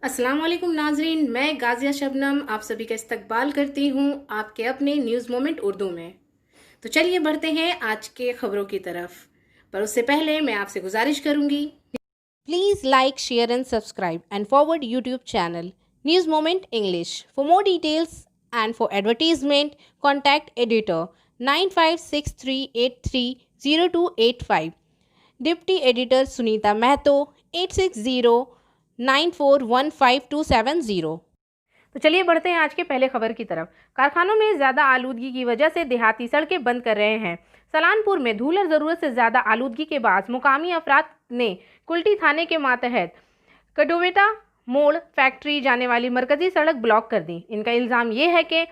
अस्सलाम वालेकुम नाजरीन, मैं गाजिया शबनम आप सभी का इस्तकबाल करती हूँ आपके अपने न्यूज़ मोमेंट उर्दू में। तो चलिए बढ़ते हैं आज के खबरों की तरफ, पर उससे पहले मैं आपसे गुजारिश करूँगी, please like share and subscribe and forward YouTube channel news moment English for more details and for advertisement contact editor 9563830285, deputy editor Sunita Mahato 8609415270। तो चलिए बढ़ते हैं आज के पहले खबर की तरफ। कारखानों में ज़्यादा आलूदगी की वजह से देहाती सड़कें बंद कर रहे हैं। सलानपुर में धूल और ज़रूरत से ज़्यादा आलूदगी के बाद मुकामी अफराद ने कुल्टी थाने के मातहत कडोवेटा मोड़ फैक्ट्री जाने वाली मरकजी सड़क ब्लॉक कर दी। इनका इल्ज़ाम ये है कि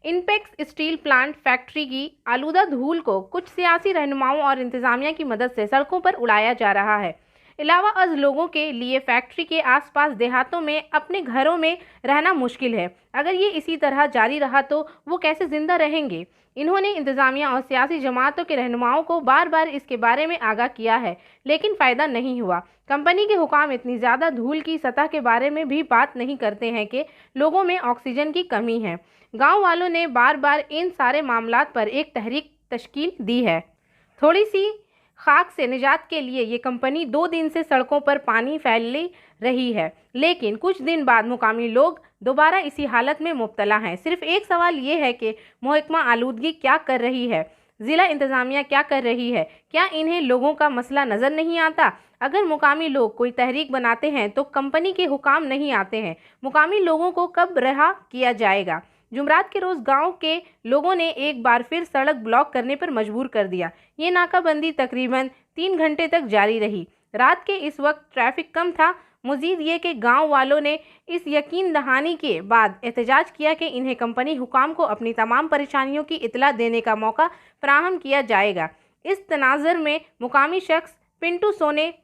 इनपेक्स स्टील प्लांट फैक्ट्री की आलूदा धूल को कुछ सियासी रहनुमाओं और इंतजामिया की मदद से सड़कों पर उड़ाया जा रहा है। अलावा अज लोगों के लिए फैक्ट्री के आसपास देहातों में अपने घरों में रहना मुश्किल है। अगर ये इसी तरह जारी रहा तो वो कैसे जिंदा रहेंगे। इन्होंने इंतजामिया और सियासी जमातों के रहनुमाओं को बार बार इसके बारे में आगाह किया है, लेकिन फ़ायदा नहीं हुआ। कंपनी के हुकाम इतनी ज़्यादा धूल की सतह के बारे में भी बात नहीं करते हैं कि लोगों में ऑक्सीजन की कमी है। गाँव वालों ने बार बार इन सारे मामलात पर एक तहरीक तश्कील दी है। थोड़ी सी खाक से निजात के लिए ये कंपनी 2 दिन से सड़कों पर पानी फैल रही है, लेकिन कुछ दिन बाद मुकामी लोग दोबारा इसी हालत में मुब्तला हैं। सिर्फ एक सवाल ये है कि महकमा आलूदगी क्या कर रही है, ज़िला इंतज़ामिया क्या कर रही है? क्या इन्हें लोगों का मसला नज़र नहीं आता? अगर मुकामी लोग कोई तहरीक बनाते हैं तो कंपनी के हुकाम नहीं आते हैं। मुकामी लोगों को कब रिहा किया जाएगा? जुमरात के रोज़ गांव के लोगों ने एक बार फिर सड़क ब्लॉक करने पर मजबूर कर दिया। ये नाकाबंदी तकरीबन 3 घंटे तक जारी रही। रात के इस वक्त ट्रैफिक कम था। मज़ीद ये कि गांव वालों ने इस यकीन दहानी के बाद एहतजाज किया कि इन्हें कंपनी हुकाम को अपनी तमाम परेशानियों की इतला देने का मौका फराहम किया जाएगा। इस तनाज़र में मुकामी शख्स पिंटू सोने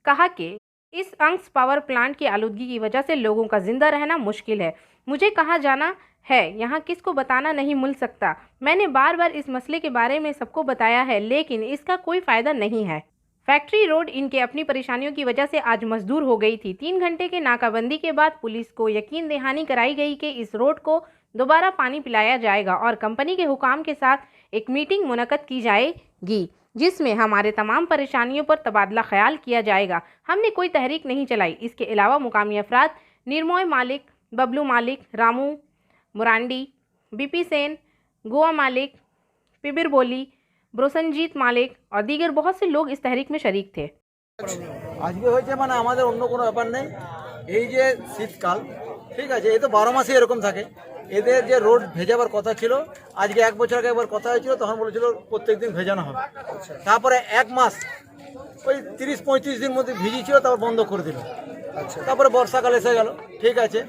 कहा कि इस अंक्स पावर प्लांट की आलूदगी की वजह से लोगों का जिंदा रहना मुश्किल है। मुझे कहाँ जाना है, यहाँ किसको बताना नहीं मिल सकता। मैंने बार बार इस मसले के बारे में सबको बताया है, लेकिन इसका कोई फ़ायदा नहीं है। फैक्ट्री रोड इनके अपनी परेशानियों की वजह से आज मजदूर हो गई थी। 3 घंटे के नाकाबंदी के बाद पुलिस को यकीन दहानी कराई गई कि इस रोड को दोबारा पानी पिलाया जाएगा और कंपनी के हुकाम के साथ एक मीटिंग मुनक़द की जाएगी, जिसमें हमारे तमाम परेशानियों पर तबादला ख्याल किया जाएगा। हमने कोई तहरीक नहीं चलाई। इसके अलावा मुकामी अफराद निर्मोय मालिक, बबलू मालिक, रामू मुरांडी, बीपी सेन, गोवा मालिक, पिबिर बोली, ब्रोसनजीत मालिक और दीगर बहुत से लोग इस तहरीक में शरीक थे। আজকে হয়েছে মানে আমাদের অন্য কোনো ব্যাপার নেই। এই যে শীতকাল, ঠিক আছে, এই তো 12 মাসই এরকম থাকে। এদের যে রোড ভেজাবার কথা ছিল, আজকে 1 বছর আগে একবার কথা হয়েছিল, তখন বলেছিল প্রত্যেকদিন ভেজানো হবে। তারপরে 1 মাস ওই 30-35 দিন মধ্যে ভিজিয়েছিল, তারপর বন্ধ করে দিল। তারপরে বর্ষাকাল এসে গেল, ঠিক আছে।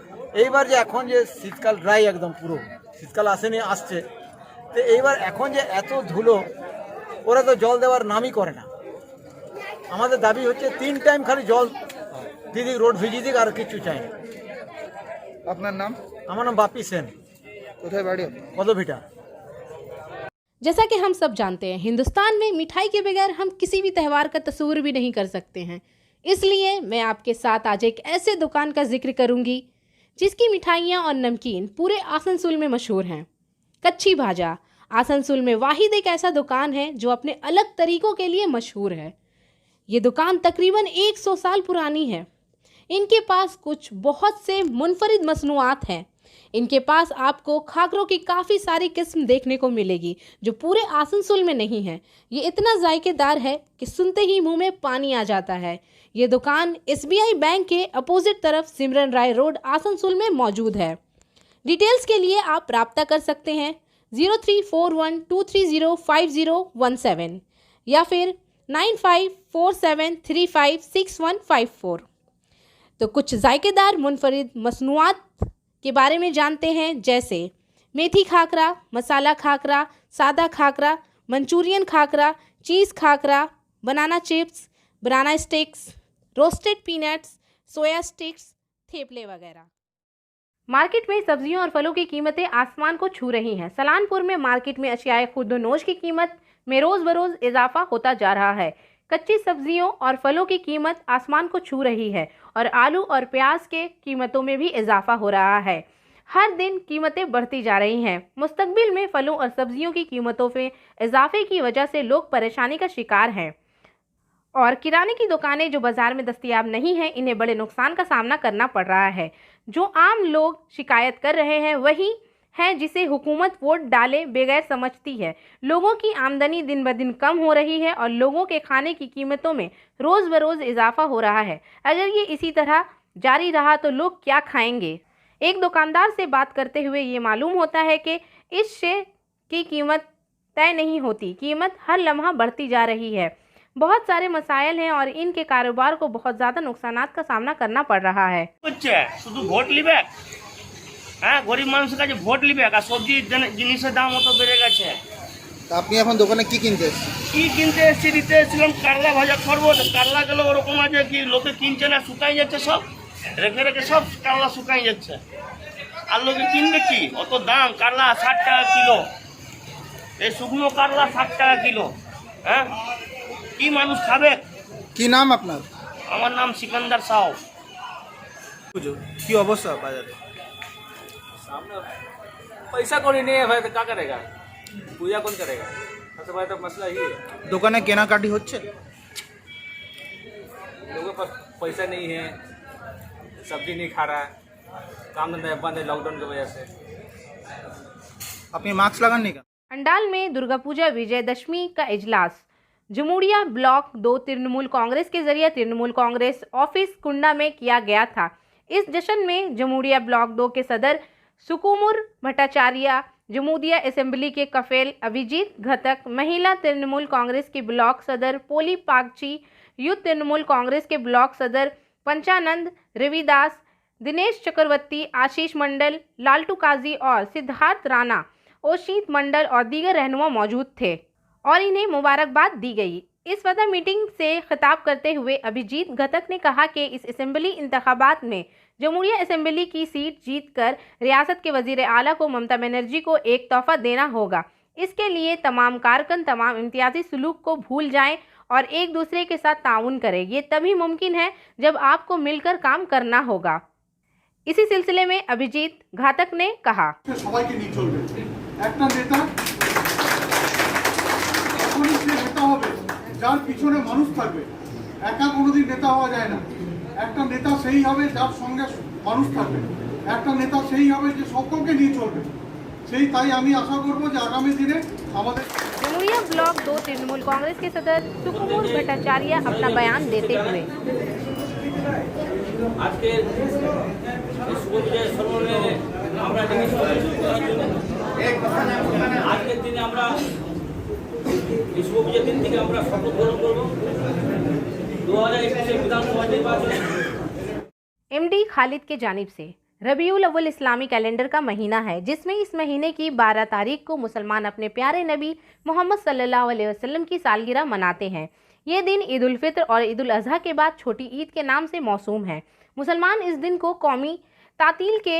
এইবার যে এখন যে শীতকাল ড্রাই একদম পুরো, শীতকাল আসেনি, আসছে, তো এইবার এখন যে এত ধুলো, ওরা তো জল দেওয়ার নামই করে না। আমাদের দাবি হচ্ছে 3 টাইম খালি জল দিদি, রোড ভিজিয়ে দিক, আর কিছু চাই না। আপনার নাম? আমার নাম বাপি সেন, কোথায় বাড়ি? পদভিটা। जैसा कि हम सब जानते हैं, हिंदुस्तान में मिठाई के बगैर हम किसी भी त्यौहार का तस्वुर भी नहीं कर सकते हैं। इसलिए मैं आपके साथ आज एक ऐसे दुकान का जिक्र करूंगी जिसकी मिठाइयाँ और नमकीन पूरे आसनसोल में मशहूर हैं। कच्ची भाजा आसनसोल में वाहिद एक ऐसा दुकान है जो अपने अलग तरीक़ों के लिए मशहूर है। ये दुकान तकरीबन 100 साल पुरानी है। इनके पास कुछ बहुत से मुनफरिद मसनूआत हैं। इनके पास आपको खाकरों की काफ़ी सारी किस्म देखने को मिलेगी जो पूरे आसनसोल में नहीं है। ये इतना जायकेदार है कि सुनते ही मुंह में पानी आ जाता है। ये दुकान SBI बैंक के अपोजिट तरफ सिमरन राय रोड आसनसोल में मौजूद है। डिटेल्स के लिए आप रब्ता कर सकते हैं 0341230517 या फिर 9547356154। तो कुछ जायकेदार मुनफरिद मसनूआत के बारे में जानते हैं, जैसे मेथी खाकरा, मसाला खाकरा, सादा खाकरा, मंचूरियन खाकरा, चीज़ खाकरा, बनाना चिप्स, बनाना स्टिक्स, रोस्टेड पीनट्स, सोया स्टिक्स, थेपले वगैरह। मार्केट में सब्जियों और फलों की कीमतें आसमान को छू रही हैं। सलानपुर में मार्केट में अशियाए खुर्द नोश की कीमत में रोज़ बरोज़ इजाफा होता जा रहा है। कच्ची सब्जियों और फलों की कीमत आसमान को छू रही है और आलू और प्याज के कीमतों में भी इजाफा हो रहा है। हर दिन कीमतें बढ़ती जा रही हैं। मुस्तकबिल में फलों और सब्जियों की कीमतों में इजाफे की वजह से लोग परेशानी का शिकार हैं और किराने की दुकानें जो बाजार में दस्तयाब नहीं हैं, इन्हें बड़े नुकसान का सामना करना पड़ रहा है। जो आम लोग शिकायत कर रहे हैं वही है जिसे हुकूमत वोट डाले बगैर समझती है। लोगों की आमदनी दिन ब दिन कम हो रही है और लोगों के खाने की कीमतों में रोज़ बरोज़ इजाफा हो रहा है। अगर ये इसी तरह जारी रहा तो लोग क्या खाएंगे? एक दुकानदार से बात करते हुए ये मालूम होता है कि इस शे की कीमत तय नहीं होती, कीमत हर लम्हा बढ़ती जा रही है। बहुत सारे मसाइल हैं और इनके कारोबार को बहुत ज़्यादा नुकसानात का सामना करना पड़ रहा है। শুধু ভোট লিবে, হ্যাঁ, গরিব মানুষের কাছে ভোট লিবে আর সবজি জিনিসের দাম অত বেড়ে গেছে। তা আপনি এখন দোকানে কি কিনতে এসেছেন? কি কিনতে এসেছি, দিতে এসেছিলাম কারলা ভাজা করবো, কারলা গেলে ওরকম আছে কি লোকে কিনছে না, শুকাই যাচ্ছে সব, রেখে রেখে সব কারলা শুকাই যাচ্ছে। আর লোকে কিনবে কি, অত দাম, কারলা 60 টাকা কিলো, এই শুকনো কারলা 60 টাকা কিলো, হ্যাঁ, কি মানুষ খাবে? কি নাম আপনার? আমার নাম সিকান্দার সাউ। पूछो की अवस्था बाजारे सामने पैसा कौड़ी नहीं है भाई, तो क्या करेगा? पूजा कौन करेगा? सबसे बड़ा तो मसला ही है, দোকানে কেনাকাটি হচ্ছে? लोगों के पास पैसा नहीं है, सब्जी नहीं खा रहा है, काम धंधा बंद है लॉकडाउन की वजह से। আপনি মাস্ক লাগাননি কেন? अंडाल में दुर्गा पूजा विजयदशमी का इजलास। जमुड़िया ब्लॉक 2 तृणमूल कांग्रेस के जरिए तृणमूल कांग्रेस ऑफिस कुंडा में किया गया था। इस जश्न में जमुड़िया ब्लॉक 2 के सदर सुकुमुर भट्टाचार्य, जमुड़िया असेंबली के कफेल अभिजीत घटक, महिला तृणमूल कांग्रेस की ब्लॉक सदर पोली पागची, यूथ तृणमूल कांग्रेस के ब्लॉक सदर पंचानंद रविदास, दिनेश चक्रवर्ती, आशीष मंडल, लालटू काजी और सिद्धार्थ राणा, ओशीत मंडल और दीगर रहनुमा मौजूद थे और इन्हें मुबारकबाद दी गई। इस वजह मीटिंग से खिताब करते हुए अभिजीत घटक ने कहा कि इस असेंबली इंतखाबात में जमुड़िया असेंबली की सीट जीतकर रियासत के वजीर आला को ममता बनर्जी को एक तोहफा देना होगा। इसके लिए तमाम कारकुन तमाम इम्तियाजी सलूक को भूल जाएं और एक दूसरे के साथ ताउन करें। ये तभी मुमकिन है जब आपको मिलकर काम करना होगा। इसी सिलसिले में अभिजीत घातक ने कहा, সবাইকে নিয়ে চলবে। একটা নেতা এখনই সে নেতা হবে যার পিছনে মানুষ থাকবে। একা কোনোদিন নেতা হওয়া যায় না। একটা নেতা সেই হবে যার সঙ্গে মানুষ থাকবে। একটা নেতা সেই হবে যে সকলকে নিয়ে চলবে। সেই তাই আমি আশা করব যে আগামী দিনে আমাদের जमुड़िया ब्लॉक 2 तृणमूल कांग्रेस के सदर सुकुमुर भट्टाचार्य अपना बयान देते हुए আজকে এই শুভ বিজয় সম্মেলনে আমরা ডেকেছি আজকের দিনে আমরা এই শুভ বিজয় দিন থেকে আমরা শপথ গ্রহণ করব 2021 विधानसभा निर्वाचन। एमडी खालिद के जानिब से रबीउल अव्वल इस्लामी कैलेंडर का महीना है, जिसमें इस महीने की 12 तारीख को मुसलमान अपने प्यारे नबी मोहम्मद सल्लल्लाहु अलैहि वसल्लम की सालगिरह मनाते हैं। ये दिन ईद उल फित्र और ईद उल अजहा के बाद छोटी ईद के नाम से मौसूम है। मुसलमान इस दिन को कौमी तातील के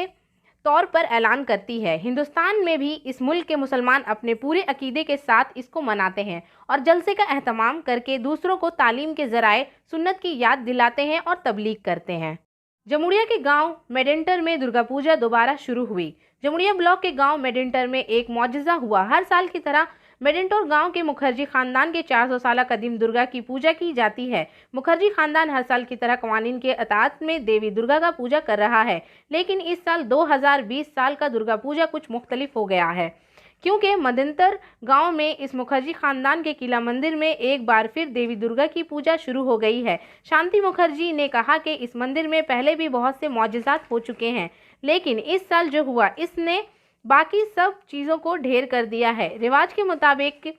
तौर पर ऐलान करती है। हिंदुस्तान में भी इस मुल्क के मुसलमान अपने पूरे अकीदे के साथ इसको मनाते हैं और जलसे का एहतमाम करके दूसरों को तालीम के ज़राए सुन्नत की याद दिलाते हैं और तबलीग करते हैं। जमुड़िया के गांव मेडेंटर में दुर्गा पूजा दोबारा शुरू हुई। जमुड़िया ब्लॉक के गांव मेडेंटर में एक मौजज़ा हुआ। हर साल की तरह मेडेंटर गांव के मुखर्जी खानदान के 400 साल कदीम दुर्गा की पूजा की जाती है। मुखर्जी खानदान हर साल की तरह कवानीन के अतात में देवी दुर्गा का पूजा कर रहा है, लेकिन इस साल 2020 साल का दुर्गा पूजा कुछ मुख्तलिफ हो गया है, क्योंकि मदेंतर गांव में इस मुखर्जी खानदान के किला मंदिर में एक बार फिर देवी दुर्गा की पूजा शुरू हो गई है। शांति मुखर्जी ने कहा कि इस मंदिर में पहले भी बहुत से मौजज़ात हो चुके हैं, लेकिन इस साल जो हुआ इसने बाकी सब चीज़ों को ढेर कर दिया है। रिवाज के मुताबिक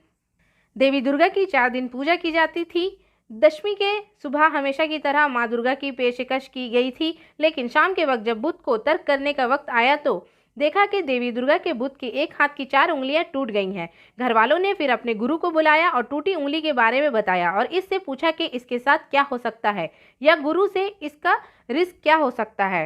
देवी दुर्गा की 4 दिन पूजा की जाती थी। दशमी के सुबह हमेशा की तरह माँ दुर्गा की पेशकश की गई थी, लेकिन शाम के वक्त जब बुत को तर्क करने का वक्त आया तो देखा कि देवी दुर्गा के बुत के एक हाथ की 4 उंगलियां टूट गई हैं। घर वालों ने फिर अपने गुरु को बुलाया और टूटी उंगली के बारे में बताया और इससे पूछा कि इसके साथ क्या हो सकता है या गुरु से इसका रिस्क क्या हो सकता है।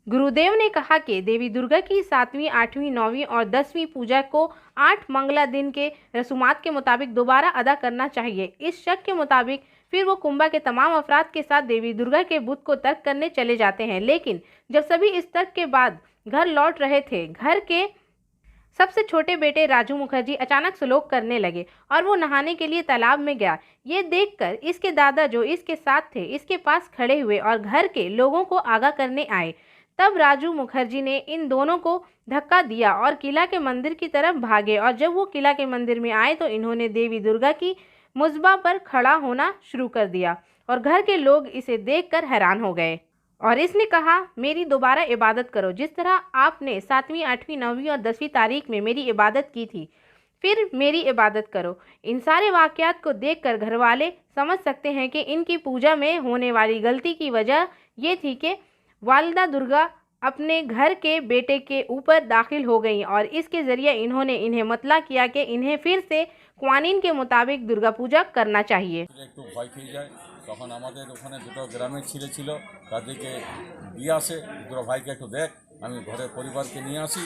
गुरुदेव ने कहा कि देवी दुर्गा की 7वीं, 8वीं, 9वीं और 10वीं पूजा को 8 मंगला दिन के रसूमात के मुताबिक दोबारा अदा करना चाहिए। इस शक के मुताबिक फिर वो कुंभा के तमाम अफराद के साथ देवी दुर्गा के बुत को तर्क करने चले जाते हैं। लेकिन जब सभी इस तर्क के बाद घर लौट रहे थे, घर के सबसे छोटे बेटे राजू मुखर्जी अचानक सुलोक करने लगे और वो नहाने के लिए तालाब में गया। ये देखकर इसके दादा जो इसके साथ थे इसके पास खड़े हुए और घर के लोगों को आगाह करने आए। तब राजू मुखर्जी ने इन दोनों को धक्का दिया और किला के मंदिर की तरफ भागे और जब वो किला के मंदिर में आए तो इन्होंने देवी दुर्गा की मुज़्बा पर खड़ा होना शुरू कर दिया और घर के लोग इसे देखकर हैरान हो गए और इसने कहा, मेरी दोबारा इबादत करो जिस तरह आपने 7वीं, 8वीं, 9वीं और 10वीं तारीख में मेरी इबादत की थी, फिर मेरी इबादत करो। इन सारे वाक़यात को देखकर घरवाले समझ सकते हैं कि इनकी पूजा में होने वाली गलती की वजह ये थी कि वालिदा दुर्गा अपने घर के बेटे के ऊपर दाखिल हो गई और इसके ज़रिए इन्होंने इन्हें मतला किया कि इन्हें फिर से क़वानीन के मुताबिक दुर्गा पूजा करना चाहिए। একটু ভয় খেয়ে যায়, তখন আমাদের ওখানে দুটো গ্রামের ছেলে ছিল, তাদেরকে দিয়ে আসে, দুটো ভাইকে একটু দেখ, আমি ঘরে পরিবারকে নিয়ে আসি।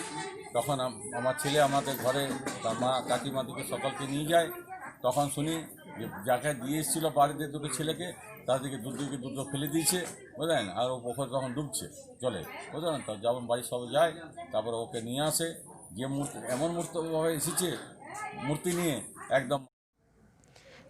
তখন আমার ছেলে আমাদের ঘরে তার মা কাকিমাদিকে সকলকে নিয়ে যায়। তখন শুনি যে যাকে দিয়ে এসেছিল বাড়িতে দুটো ছেলেকে, তাদেরকে দুটো ফেলে দিয়েছে, বুঝলেন, আর ও পুকুর তখন ডুবছে জলে, বুঝলেন। তো যখন বাড়ির সব যায়, তারপরে ওকে নিয়ে আসে, যে মূর্তি এমন মূর্তিভাবে এসেছে, মূর্তি নিয়ে একদম।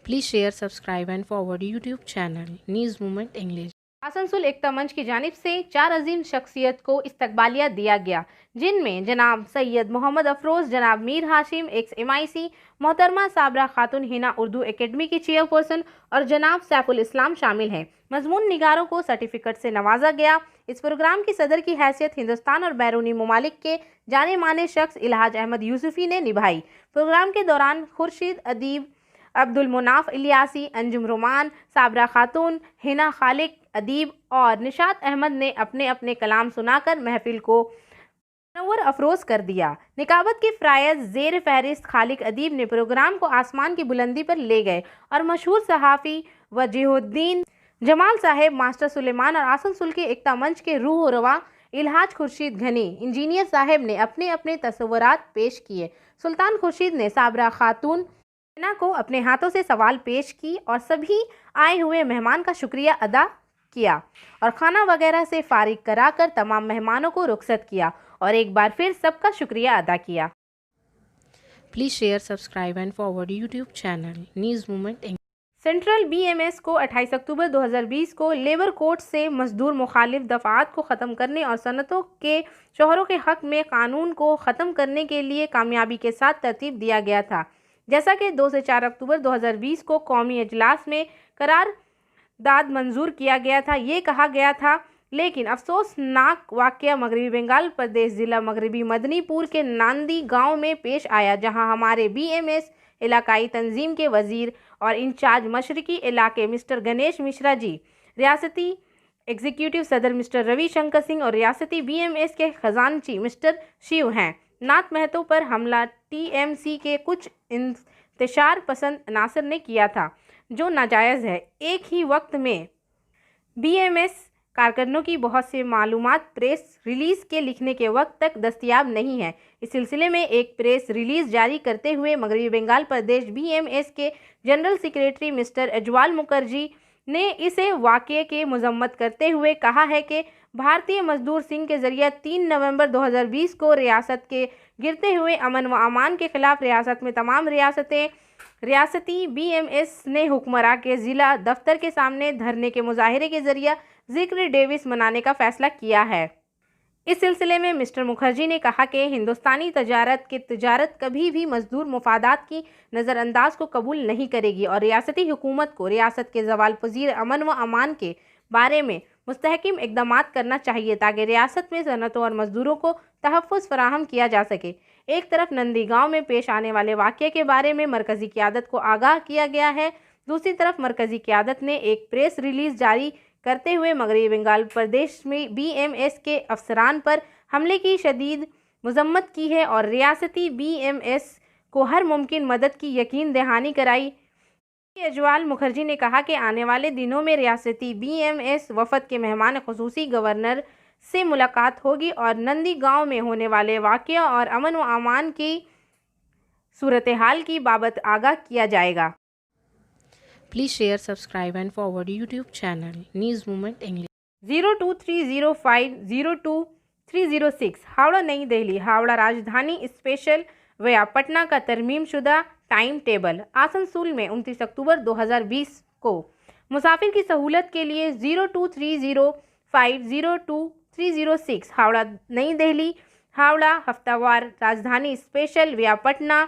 Please share, subscribe and forward YouTube channel news movement English. Asansol Ekta Manch की जानिब से 4 अजीम शख्सियत को इस्तकबालिया दिया गया, जिनमें जनाब सैयद मोहम्मद अफरोज़, जनाब मीर हाशिम एक्स MIC, मोहतरमा साबरा खातून हिना उर्दू एकेडमी की चेयरपर्सन और जनाब सैफुल इस्लाम शामिल हैं। मजमून निगारों को सर्टिफिकेट से नवाजा गया। इस प्रोग्राम की सदर की हैसियत हिंदुस्तान और बैरूनी ममालिक के जाने माने शख्स इल्हाज अहमद यूसुफी ने निभाई। प्रोग्राम के दौरान खुर्शीद अदीब, अब्दुल मुनाफ इलियासी, अंजुम रोमान, साबरा खातून, हिना खालिक अदीब और निशात अहमद ने अपने अपने कलाम सुनाकर महफिल को मुनव्वर अफरोज़ कर दिया। निकाबत के फ़राइज़ ज़ेर फहरिस्त खालिक अदीब ने प्रोग्राम को आसमान की बुलंदी पर ले गए और मशहूर सहाफ़ी वजीहुद्दीन जमाल साहेब, मास्टर सुलेमान और आसनसोल के एकता मंच के रूह रवा इल्हाज खुर्शीद घनी इंजीनियर साहब ने अपने अपने तस्वुरात पेश किए। सुल्तान खुर्शीद ने साबरा खातून हिना को अपने हाथों से सवाल पेश की और सभी आए हुए मेहमान का शुक्रिया अदा किया और खाना वगैरह से फारिग कराकर तमाम मेहमानों को रुखसत किया और एक बार फिर सबका शुक्रिया अदा किया। Please share, subscribe and forward YouTube channel news movement English. Central BMS को 28 अक्टूबर 2020 को लेबर कोर्ट से मजदूर मुखालिफ दफ़ात को ख़त्म करने और सनतों के शोहरों के हक़ में कानून को ख़त्म करने के लिए कामयाबी के साथ तरतीब दिया गया था। जैसा कि 2 से 4 अक्टूबर 2020 को कौमी इजलास में करारदाद मंजूर किया गया था। ये कहा गया था, लेकिन अफसोसनाक वाक़या मगरबी बंगाल प्रदेश ज़िला मगरबी मदनीपुर के नांदी गांव में पेश आया, जहां हमारे BMS इलाकाई तंजीम के वज़ीर और इंचार्ज मशरकी इलाके मिस्टर गणेश मिश्रा जी, रियासती एग्जीक्यूटिव सदर मिस्टर रवि शंकर सिंह और रियासती BMS के ख़जानची मिस्टर शिव हैं। नात महतो पर हमला TMC के कुछ इंतशार पसंद अनासर ने किया था, जो नाजायज़ है। एक ही वक्त में BMS कारकुनों की बहुत से मालूमात प्रेस रिलीज़ के लिखने के वक्त तक दस्तयाब नहीं है। इस सिलसिले में एक प्रेस रिलीज़ जारी करते हुए मगरबी बंगाल प्रदेश BMS के general secretary mister Aizawl Mukherjee ने इसे वाक़ये के मजम्मत करते हुए कहा है कि भारतीय मजदूर सिंह के ज़रिए 3 नवंबर 2020 को रियासत के गिरते हुए अमन व अमान के ख़िलाफ़ रियासत में तमाम रियासती BMS ने हुक्मरां के ज़िला दफ्तर के सामने धरने के मुजाहरे के ज़रिए ज़िक्र डेविस मनाने का फ़ैसला किया है। इस सिलसिले में मिस्टर मुखर्जी ने कहा कि हिंदुस्तानी तजारत कभी भी मजदूर मुफादात की नज़रअंदाज को कबूल नहीं करेगी और रियासती हुकूमत को रियासत के ज़वाल पज़ीर अमन व अमान के बारे में मुस्तहकिम इक़दामात करना चाहिए ताकि रियासत में सनतों और मजदूरों को तहफ़्फ़ुज़ फराहम किया जा सके। एक तरफ नंदी गांव में पेश आने वाले वाक़ये के बारे में मरकज़ी क़यादत को आगाह किया गया है, दूसरी तरफ मरकज़ी क़यादत ने एक प्रेस रिलीज़ जारी करते हुए मगरबी बंगाल प्रदेश में BMS के अफसरान पर हमले की शदीद मजम्मत की है और रियासती BMS को हर मुमकिन मदद की यकीन दहानी कराई। अजवाल मुखर्जी ने कहा कि आने वाले दिनों में रियासती BMS वफ़द के मेहमान ख़ुसूसी गवर्नर से मुलाकात होगी और नंदी गांव में होने वाले वाक़या और अमन व अमान की सूरत हाल की बाबत आगाह किया जाएगा। Please share, subscribe and forward YouTube channel News Movement English. 02305-02306 Howrah New Delhi Howrah Rajdhani special वया पटना का तरमीमशुदा टाइम टेबल। आसनसोल में 29 अक्टूबर 2020 को मुसाफिर की सहूलत के लिए 02305-02306 हावड़ा नई दिल्ली हावड़ा हफ्तावार राजधानी स्पेशल वया पटना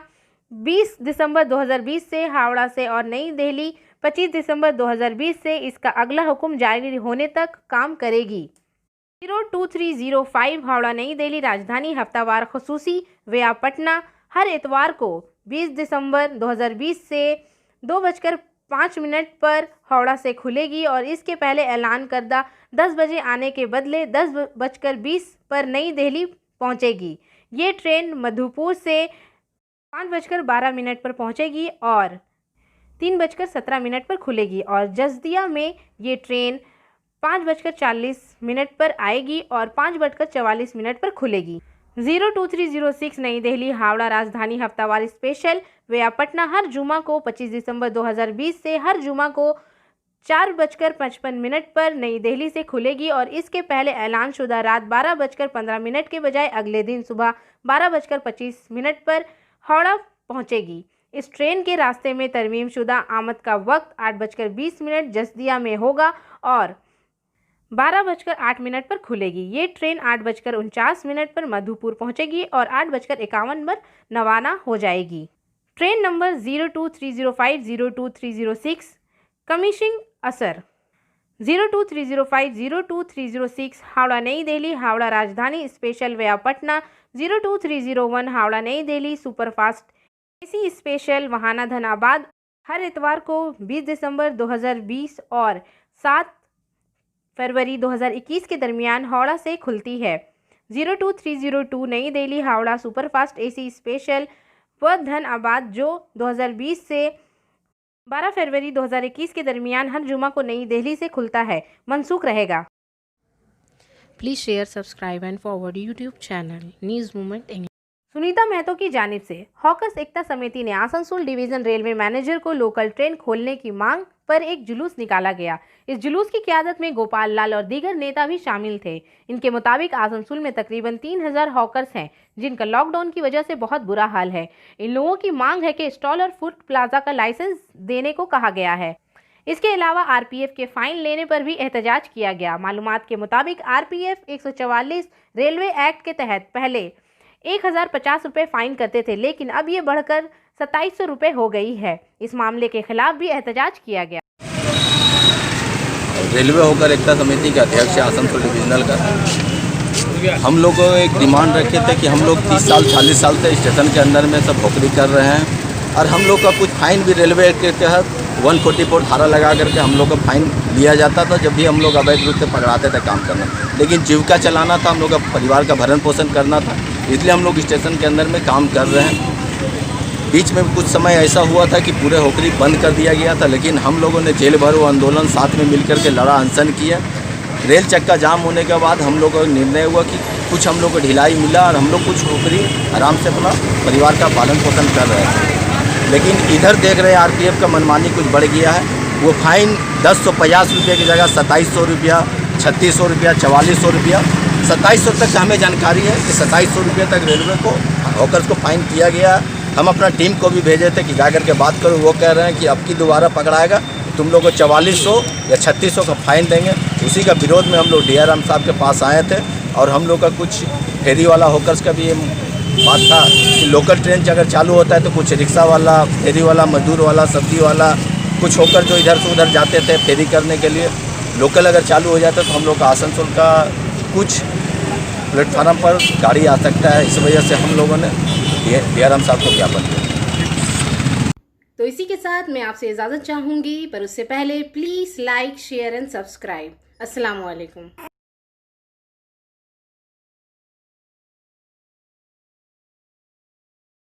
20 दिसंबर 2020 से हावड़ा से और नई दिल्ली 25 दिसंबर 2020 से इसका अगला हुक्म जारी होने तक काम करेगी। 02305 हावड़ा नई दिल्ली राजधानी हफ्तावार खसूसी वया पटना हर इतवार को 20 दिसंबर 2020 से 2:05 पर हावड़ा से खुलेगी और इसके पहले ऐलान करदा 10 बजे आने के बदले 10:20 पर नई दिल्ली पहुंचेगी। ये ट्रेन मधुपुर से 5:12 पर पहुंचेगी और 3:17 पर खुलेगी और जसदिया में ये ट्रेन 5:40 पर आएगी और 5:44 पर खुलेगी। 02306 नई दिल्ली हावड़ा राजधानी हफ्तावार स्पेशल वया पटना हर जुमा को 25 दिसंबर 2020 से हर जुमा को 4:55 पर नई दिल्ली से खुलेगी और इसके पहले ऐलान शुदा रात 12:15 के बजाय अगले दिन सुबह 12:25 पर हावड़ा पहुंचेगी। इस ट्रेन के रास्ते में तरमीमशुदा आमद का वक्त 8:20 जसदिया में होगा और 12:08 पर खुलेगी। ये ट्रेन 8:49 पर मधुपुर पहुंचेगी और 8:51 पर रवाना हो जाएगी। ट्रेन नंबर 02305-02306 कमीशिंग असर 02305-02306 हावड़ा नई दिल्ली हावड़ा राजधानी स्पेशल वया Patna 02301 Howrah New Delhi superfast AC special वहाना धनाबाद हर इतवार को 20 दिसंबर 2020 और 7 फरवरी 2021 के दरमियान हावड़ा से खुलती है। 02302 नई Delhi Howrah superfast AC special व धनबाद जो 2020 से 12 फरवरी 2021 के दरमियान हर जुमा को नई दिल्ली से खुलता है, मनसूख रहेगा। Please share, subscribe and forward YouTube channel news movement English. Sunita Mahato की जानिब से हॉकर्स एकता समिति ने आसनसोल डिवीजन रेलवे मैनेजर को लोकल ट्रेन खोलने की मांग पर एक जुलूस निकाला गया। इस जुलूस की क़यादत में गोपाल लाल और दीगर नेता भी शामिल थे। इनके मुताबिक आसनसोल में तकरीबन 3000 हॉकर्स हैं जिनका लॉकडाउन की वजह से बहुत बुरा हाल है। इन लोगों की मांग है कि स्टॉल और फूड प्लाजा का लाइसेंस देने को कहा गया है। इसके अलावा आरपीएफ के फाइन लेने पर भी एहतजाज किया गया। मालूमात के मुताबिक आरपीएफ 144 रेलवे एक्ट के तहत पहले 1050 रुपये फाइन करते थे, लेकिन अब ये बढ़कर 2700 रुपये हो गई है। इस मामले के खिलाफ भी एहतजाज किया गया। रेलवे होकर एकता समिति के अध्यक्ष आसनसोल डिविजनल का हम लोग को एक डिमांड रखे थे कि हम लोग 30 साल 40 साल से स्टेशन के अंदर में सब नौकरी कर रहे हैं और हम लोग का कुछ फाइन भी रेलवे के तहत 144 धारा लगा करके हम लोग का फाइन लिया जाता था जब भी हम लोग अवैध रूप से पकड़ाते थे काम करना। लेकिन जीविका चलाना था, हम लोग का परिवार का भरण पोषण करना था, इसलिए हम लोग स्टेशन के अंदर में काम कर रहे हैं। बीच में कुछ समय ऐसा हुआ था कि पूरे नौकरी बंद कर दिया गया था, लेकिन हम लोगों ने जेल भरो आंदोलन साथ में मिलकर के लड़ा, अनशन किया। रेल चक्का जाम होने के बाद हम लोग का निर्णय हुआ कि कुछ हम लोग को ढिलाई मिला और हम लोग कुछ नौकरी आराम से अपना परिवार का पालन पोषण कर रहे थे। लेकिन इधर देख रहे हैं आरपीएफ का मनमानी कुछ बढ़ गया है। वो फाइन 1050 रुपये की जगह 2700 रुपया, 3600 रुपया, 4400 रुपया, 2700 तक हमें जानकारी है कि 2700 रुपये तक रेलवे को हॉकर्स को फाइन किया गया। हम अपना टीम को भी भेजे थे कि जा करके बात करो। वो कह रहे हैं कि अब की दोबारा पकड़ाएगा तुम लोग को 4400 या 3600 का फाइन देंगे। उसी का विरोध में हम लोग DRM साहब के पास आए थे और हम लोग का कुछ फेरी वाला हॉकर्स का भी ये बात था कि लोकल ट्रेन अगर चालू होता है तो कुछ रिक्शा वाला, फेरी वाला, मजदूर वाला, सब्जी वाला, कुछ हॉकर जो इधर से उधर जाते थे फेरी करने के लिए, लोकल अगर चालू हो जाता तो हम लोग का आसनसोल का कुछ प्लेटफार्म पर गाड़ी आ सकता है। इस वजह से हम लोगों ने DRM साहब को ज्ञापन किया। तो इसी के साथ मैं आपसे इजाज़त चाहूँगी, पर उससे पहले please like, share and subscribe. अस्सलाम वालेकुम।